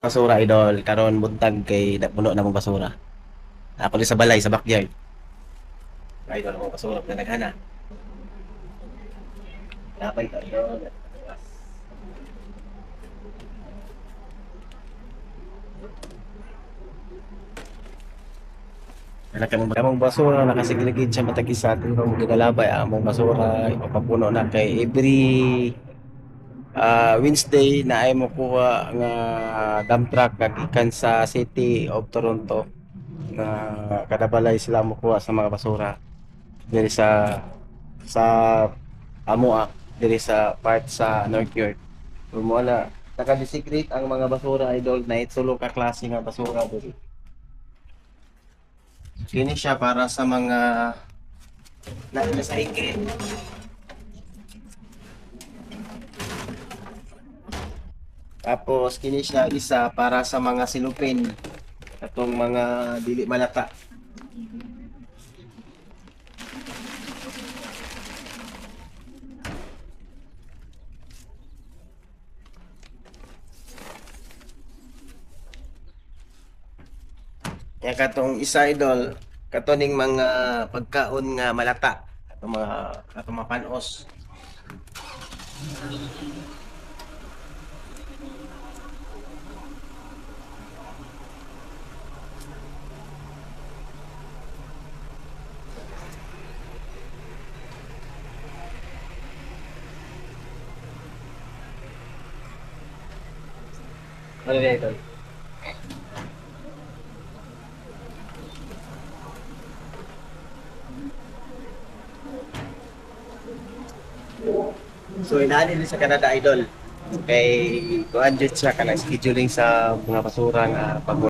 Basura idol karon buntag kay puno na mong basura. Ako di sa balay sa backyard. Idol mo basura na naghana. Dapat idol. Wala kamong basura nakasigligid siya matagi sa atin kung ginalabay among basura ipapapuno na kay every Wednesday na ay mo kuha nga dump truck kagikan sa City of Toronto na kada balay sila mo kuha sa mga basura diri sa Amoa diri sa part sa North York. Wala naka-designate ang mga basura idol na itulo ka klase nga basura diri. Kini siya para sa mga na-recycle. Tapos kini siya isa para sa mga silupin atong mga dili malata. Ya katong isa idol, katuning mga pagkaon nga malata, atong mga panos. Ano ba idol? So inaani din sa Canada idol. Kay kuan jud siya kanang scheduling sa mga basura nga pag